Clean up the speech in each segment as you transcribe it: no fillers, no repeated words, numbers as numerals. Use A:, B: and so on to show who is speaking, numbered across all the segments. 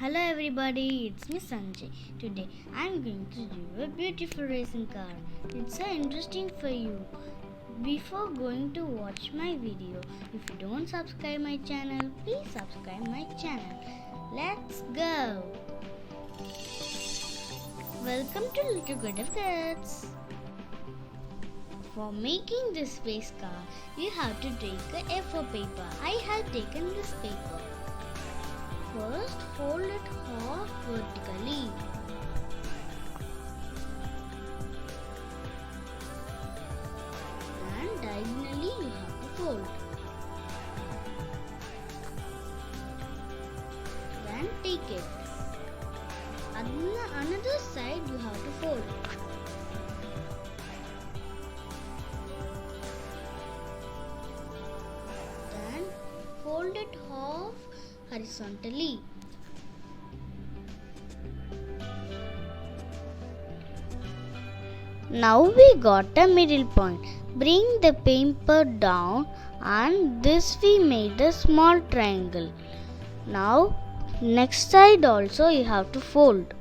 A: Hello everybody, it's me Sanjay. Today I'm going to do a beautiful racing car. It's so interesting for you. Before going to watch my video, if you don't subscribe my channel, please subscribe my channel. Let's go! Welcome to Little Good of Cats. For making this race car, you have to take a A4 paper. I have taken this paper. First, fold it half vertically. And diagonally you have to fold. Then take it. Another side you have to fold. Then fold it half horizontally. Now we got a middle point. Bring the paper down and this we made a small triangle. Now next side also you have to fold.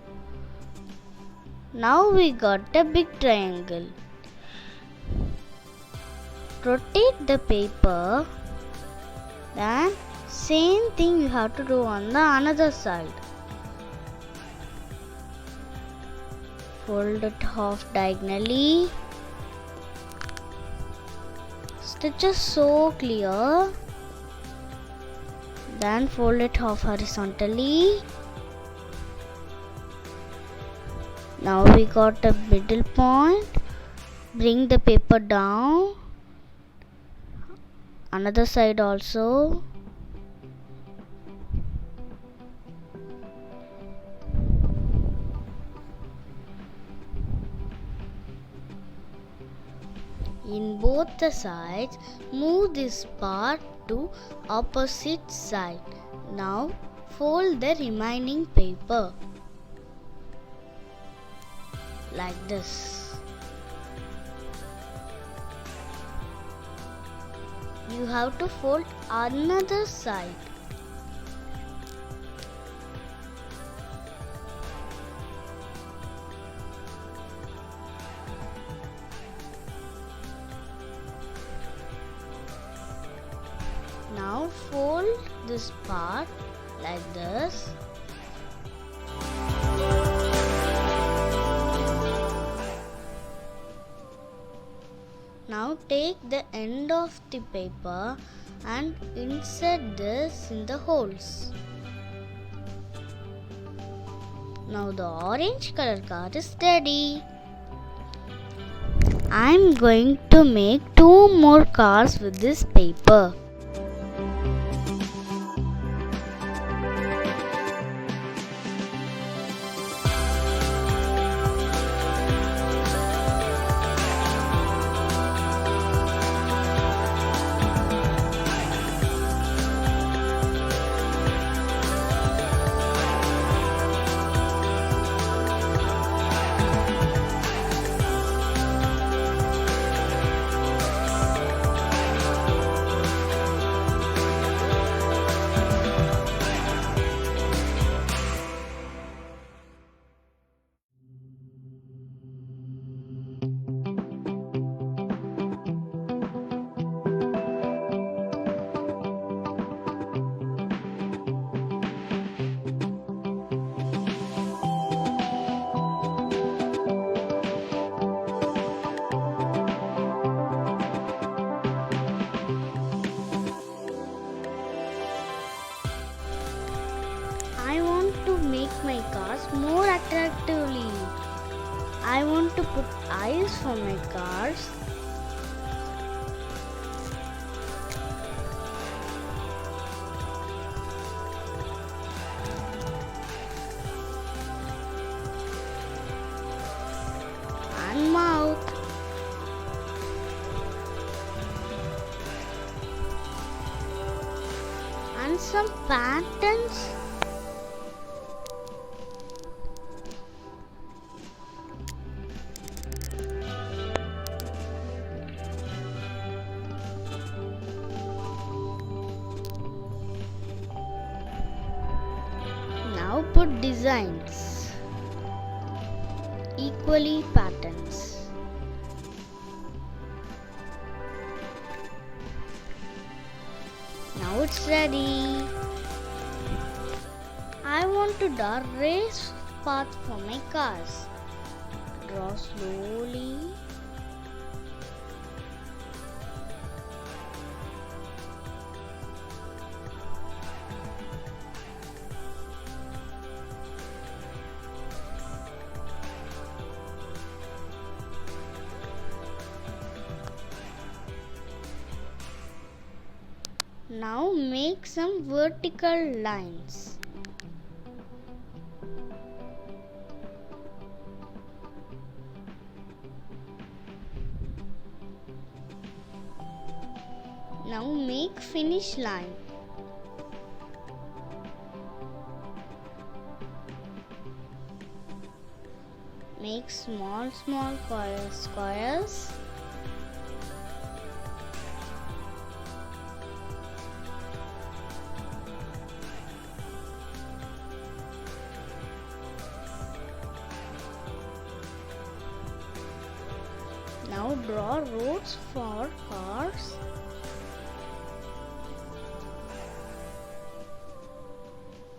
A: Now we got a big triangle. Rotate the paper. Then same thing you have to do on the another side. Fold it half diagonally. Stitches so clear. Then fold it half horizontally. Now we got a middle point. Bring the paper down. Another side also. In both the sides, move this part to opposite side. Now fold the remaining paper like this. You have to fold another side. Now fold this part like this. Now take the end of the paper and insert this in the holes. Now the orange color car is ready. I am going to make 2 more cars with this paper. I want to make my cars more attractively. I want to put eyes for my cars. And mouth. And some patterns. Now put designs, equally patterns. Now it's ready. I want to draw race path for my cars. Draw slowly. Now make some vertical lines. Now make finish line. Make small squares. Now draw roads for cars.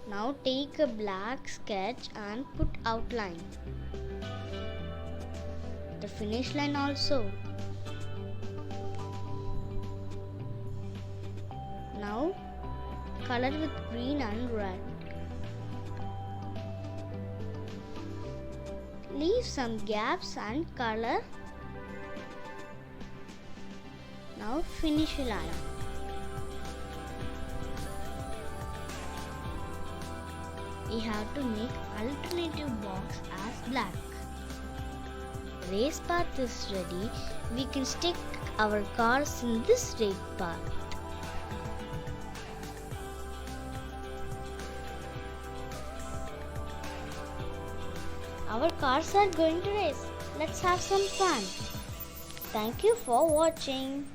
A: Now take a black sketch and put outline. The finish line also. Now color with green and red. Leave some gaps and color. Now finish line. We have to make alternative box as black. Race path is ready. We can stick our cars in this race path. Our cars are going to race. Let's have some fun. Thank you for watching.